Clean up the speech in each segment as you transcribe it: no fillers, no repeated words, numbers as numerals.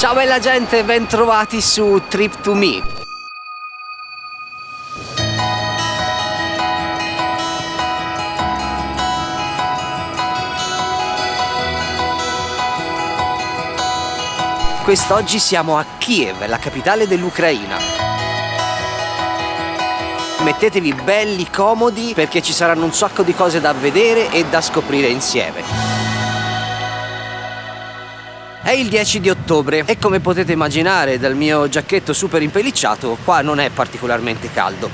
Ciao bella gente, ben trovati su Trip to Me. Quest'oggi siamo a Kiev, la capitale dell'Ucraina. Mettetevi belli comodi perché ci saranno un sacco di cose da vedere e da scoprire insieme. È il 10 di ottobre e come potete immaginare dal mio giacchetto super impellicciato, qua non è particolarmente caldo.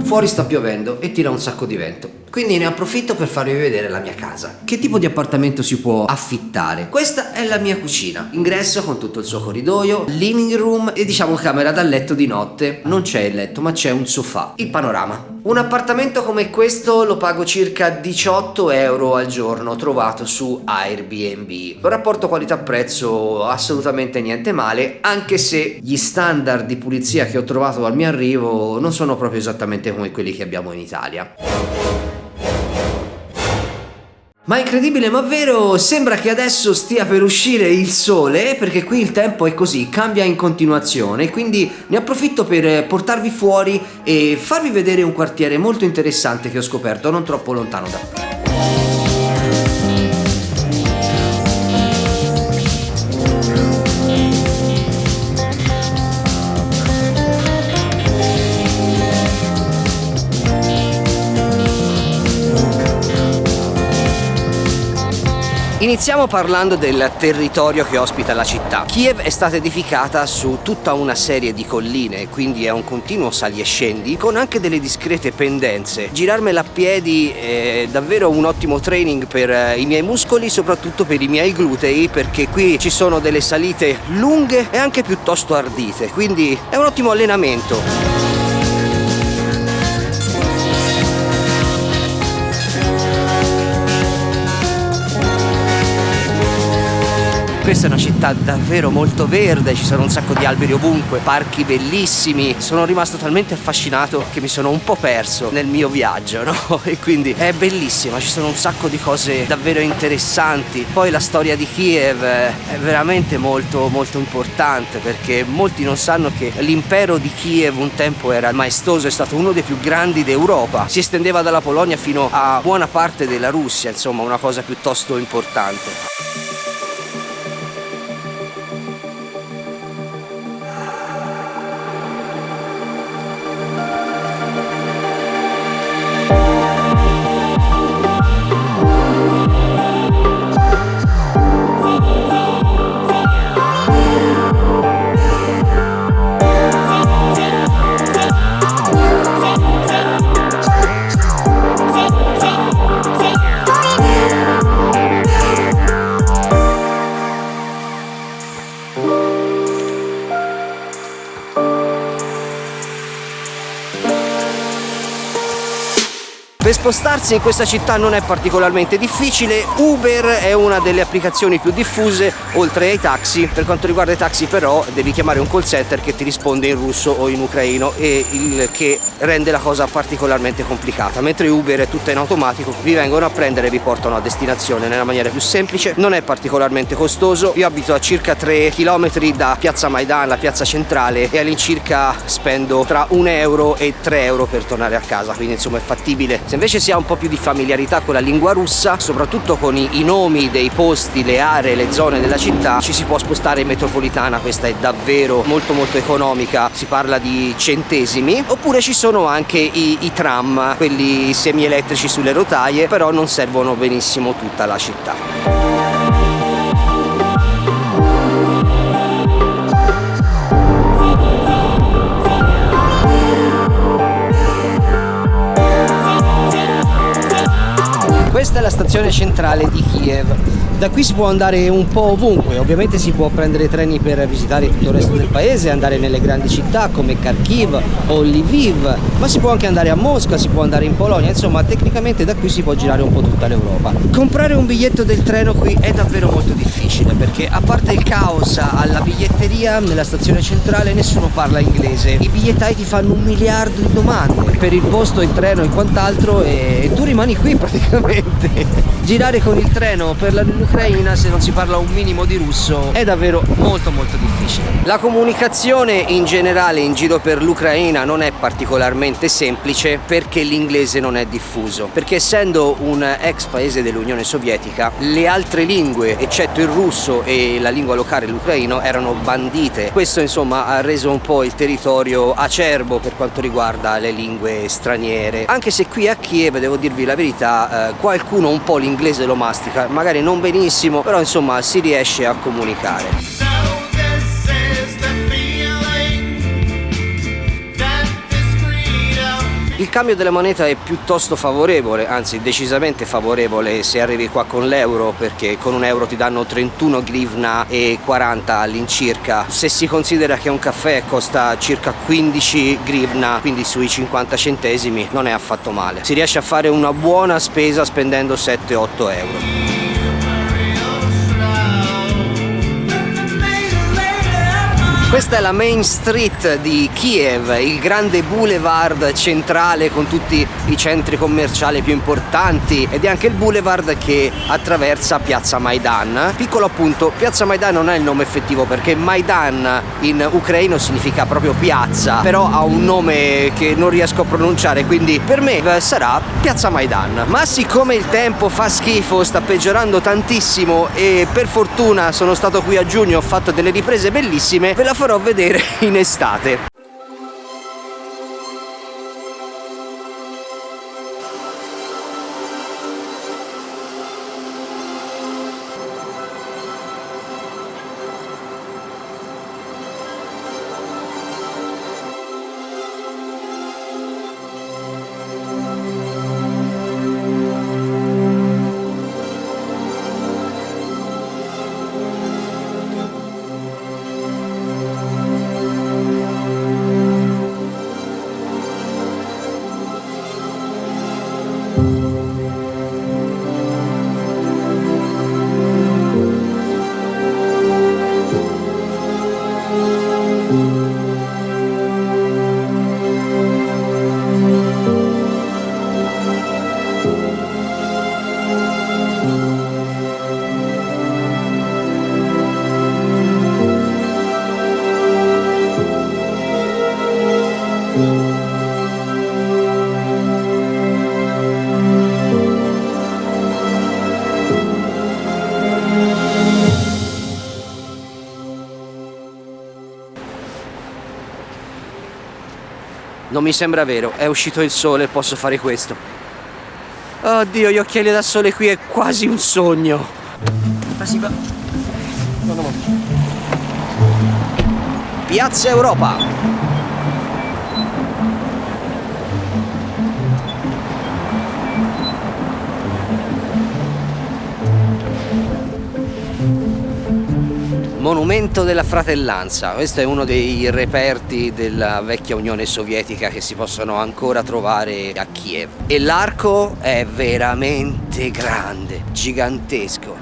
Fuori sta piovendo e tira un sacco di vento, quindi ne approfitto per farvi vedere la mia casa. Che tipo di appartamento si può affittare? Questa è la mia cucina, ingresso con tutto il suo corridoio, living room e diciamo camera da letto di notte. Non c'è il letto ma c'è un sofà. Il panorama. Un appartamento come questo lo pago circa 18 euro al giorno, trovato su Airbnb. Un rapporto qualità-prezzo assolutamente niente male, anche se gli standard di pulizia che ho trovato al mio arrivo non sono proprio esattamente come quelli che abbiamo in Italia. Ma incredibile ma vero, sembra che adesso stia per uscire il sole, perché qui il tempo è così, cambia in continuazione, quindi ne approfitto per portarvi fuori e farvi vedere un quartiere molto interessante che ho scoperto non troppo lontano da qui. Iniziamo parlando del territorio che ospita la città. Kiev è stata edificata su tutta una serie di colline, quindi è un continuo sali e scendi con anche delle discrete pendenze. Girarmela a piedi è davvero un ottimo training per i miei muscoli, soprattutto per i miei glutei, perché qui ci sono delle salite lunghe e anche piuttosto ardite, quindi è un ottimo allenamento. Questa è una città davvero molto verde, ci sono un sacco di alberi ovunque, parchi bellissimi. Sono rimasto talmente affascinato che mi sono un po' perso nel mio viaggio, no? E quindi è bellissima, ci sono un sacco di cose davvero interessanti. Poi la storia di Kiev è veramente molto molto importante, perché molti non sanno che l'impero di Kiev un tempo era maestoso, è stato uno dei più grandi d'Europa. Si estendeva dalla Polonia fino a buona parte della Russia, insomma una cosa piuttosto importante. Per spostarsi in questa città non è particolarmente difficile. Uber è una delle applicazioni più diffuse, oltre ai taxi. Per quanto riguarda i taxi però devi chiamare un call center che ti risponde in russo o in ucraino, e il che rende la cosa particolarmente complicata. Mentre Uber è tutta in automatico, vi vengono a prendere e vi portano a destinazione nella maniera più semplice. Non è particolarmente costoso. Io abito a circa 3 km da Piazza Maidan, la piazza centrale, e all'incirca spendo tra 1 euro e 3 euro per tornare a casa, quindi insomma è fattibile. Se invece si ha un po' più di familiarità con la lingua russa, soprattutto con i nomi dei posti, le aree, le zone della città, ci si può spostare in metropolitana. Questa è davvero molto molto economica, si parla di centesimi. Oppure ci sono anche i tram, quelli semielettrici sulle rotaie, però non servono benissimo tutta la città. Questa è la stazione centrale di Kiev. Da qui si può andare un po' ovunque, ovviamente si può prendere treni per visitare tutto il resto del paese, andare nelle grandi città come Kharkiv o Lviv, ma si può anche andare a Mosca, si può andare in Polonia, insomma tecnicamente da qui si può girare un po' tutta l'Europa. Comprare un biglietto del treno qui è davvero molto difficile perché a parte il caos alla biglietteria nella stazione centrale nessuno parla inglese, i bigliettai ti fanno 1 miliardo di domande per il posto, il treno e quant'altro e tu rimani qui praticamente. Girare con il treno per l'Ucraina se non si parla un minimo di russo è davvero molto difficile. La comunicazione in generale in giro per l'Ucraina non è particolarmente semplice perché l'inglese non è diffuso, perché essendo un ex paese dell'Unione Sovietica le altre lingue eccetto il russo e la lingua locale l'ucraino erano bandite. Questo insomma ha reso un po' il territorio acerbo per quanto riguarda le lingue straniere, anche se qui a Kiev devo dirvi la verità qualcuno un po' l'inglese lo mastica, magari non benissimo, però insomma si riesce a comunicare. Il cambio della moneta è piuttosto favorevole, anzi decisamente favorevole se arrivi qua con l'euro, perché con un euro ti danno 31 grivna e 40 all'incirca. Se si considera che un caffè costa circa 15 grivna, quindi sui 50 centesimi, non è affatto male. Si riesce a fare una buona spesa spendendo 7-8 euro. Questa è la Main Street di Kiev, il grande boulevard centrale con tutti i centri commerciali più importanti ed è anche il boulevard che attraversa Piazza Maidan. Piccolo appunto, Piazza Maidan non è il nome effettivo perché Maidan in ucraino significa proprio piazza, però ha un nome che non riesco a pronunciare, quindi per me sarà Piazza Maidan. Ma siccome il tempo fa schifo, sta peggiorando tantissimo e per fortuna sono stato qui a giugno, ho fatto delle riprese bellissime, ve la farò vedere in estate. Non mi sembra vero, è uscito il sole, posso fare questo. Oddio, gli occhiali da sole qui è quasi un sogno. Piazza Europa. Monumento della Fratellanza, questo è uno dei reperti della vecchia Unione Sovietica che si possono ancora trovare a Kiev. E l'arco è veramente grande, gigantesco.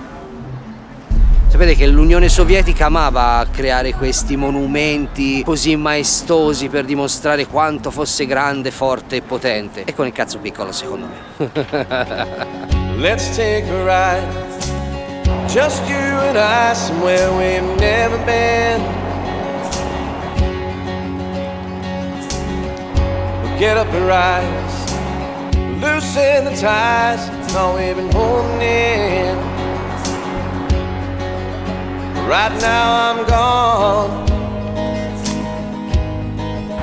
Sapete che l'Unione Sovietica amava creare questi monumenti così maestosi per dimostrare quanto fosse grande, forte e potente. E con il cazzo piccolo secondo me. Let's take a ride. Just you and I, somewhere we've never been. We'll get up and rise, loosen the ties, all we've been holding in. Right now I'm gone.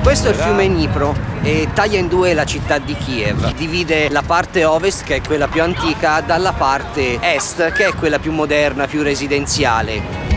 Questo è il fiume Dnipro e taglia in due la città di Kiev. Divide la parte ovest, che è quella più antica, dalla parte est, che è quella più moderna, più residenziale.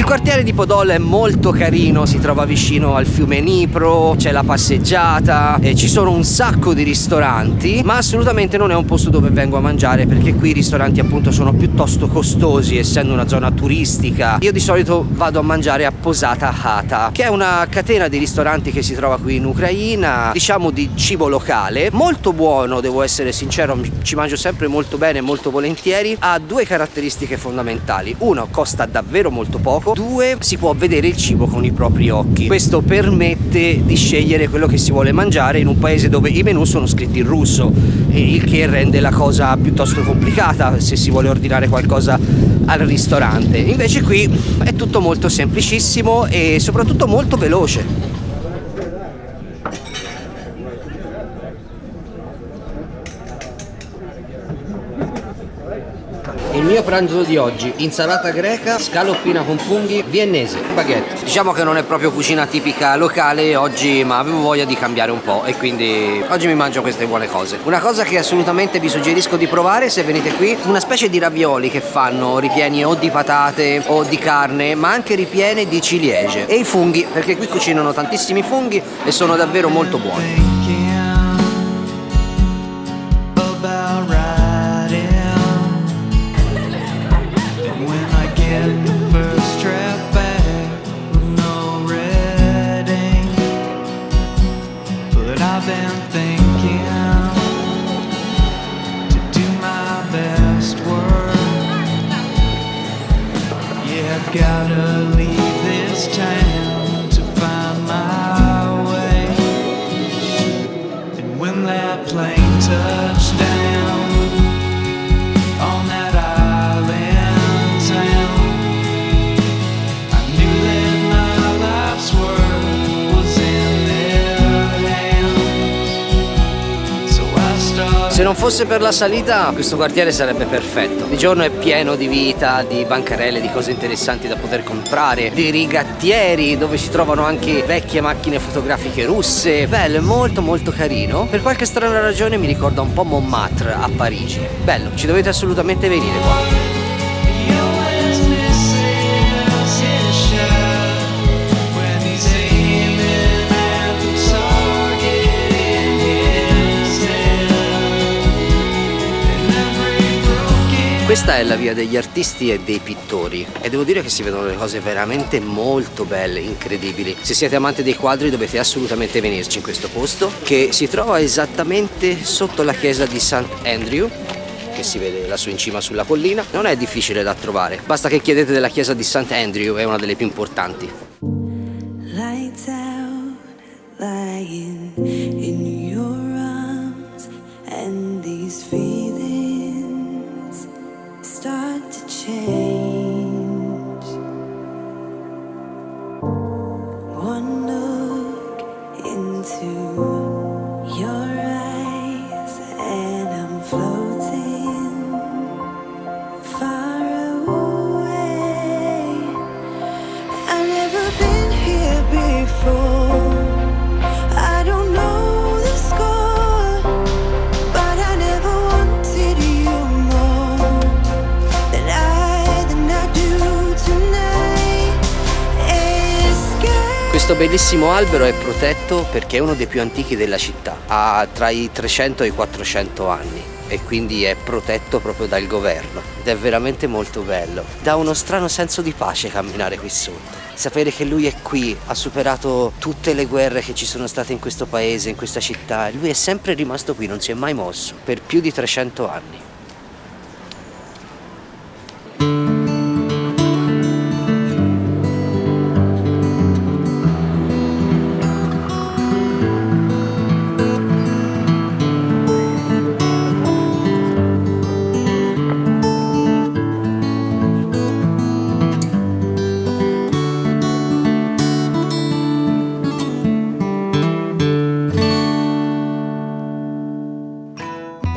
quartiere di Podol è molto carino, si trova vicino al fiume Dnipro, c'è la passeggiata, ci sono un sacco di ristoranti, ma assolutamente non è un posto dove vengo a mangiare, perché qui i ristoranti appunto sono piuttosto costosi, essendo una zona turistica. Io di solito vado a mangiare a Posata Hata, che è una catena di ristoranti che si trova qui in Ucraina, diciamo di cibo locale, molto buono, devo essere sincero, ci mangio sempre molto bene, molto volentieri. Ha due caratteristiche fondamentali: uno, costa davvero molto poco; due, si può vedere il cibo con i propri occhi. Questo permette di scegliere quello che si vuole mangiare in un paese dove i menù sono scritti in russo, il che rende la cosa piuttosto complicata se si vuole ordinare qualcosa al ristorante. Invece qui è tutto molto semplicissimo e soprattutto molto veloce. Il mio pranzo di oggi: insalata greca, scaloppina con funghi, viennese, baguette. Diciamo che non è proprio cucina tipica locale oggi, ma avevo voglia di cambiare un po' e quindi oggi mi mangio queste buone cose. Una cosa che assolutamente vi suggerisco di provare se venite qui: una specie di ravioli che fanno ripieni o di patate o di carne, ma anche ripiene di ciliegie, e i funghi, perché qui cucinano tantissimi funghi e sono davvero molto buoni. Gotta leave this town to find my way. And when that plane touched down on that island town, I knew that my life's work was in their hands. So I started. Se non fosse per la salita, questo quartiere sarebbe perfetto. Di giorno è pieno di vita, di bancarelle, di cose interessanti da poter comprare, di rigattieri dove si trovano anche vecchie macchine fotografiche russe. Bello, è molto molto carino. Per qualche strana ragione mi ricorda un po' Montmartre a Parigi. Bello, ci dovete assolutamente venire qua. Questa è la via degli artisti e dei pittori e devo dire che si vedono le cose veramente molto belle, incredibili. Se siete amanti dei quadri dovete assolutamente venirci in questo posto, che si trova esattamente sotto la chiesa di St. Andrew, che si vede lassù in cima sulla collina. Non è difficile da trovare, basta che chiedete della chiesa di St. Andrew, è una delle più importanti. Lights out, lying in your arms, and these feelings start to change. One look into your eyes and I'm floating far away. I've never been here before. I don't know the score, but I never wanted you more than I do tonight. Escape. Questo bellissimo albero è protetto perché è uno dei più antichi della città, ha tra i 300 e i 400 anni e quindi è protetto proprio dal governo ed è veramente molto bello. Dà uno strano senso di pace camminare qui sotto, sapere che lui è qui, ha superato tutte le guerre che ci sono state in questo paese, in questa città, lui è sempre rimasto qui, non si è mai mosso per più di 300 anni.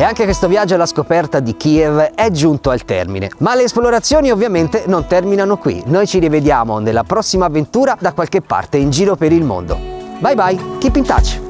E anche questo viaggio alla scoperta di Kiev è giunto al termine, ma le esplorazioni ovviamente non terminano qui. Noi ci rivediamo nella prossima avventura da qualche parte in giro per il mondo. Bye bye, keep in touch!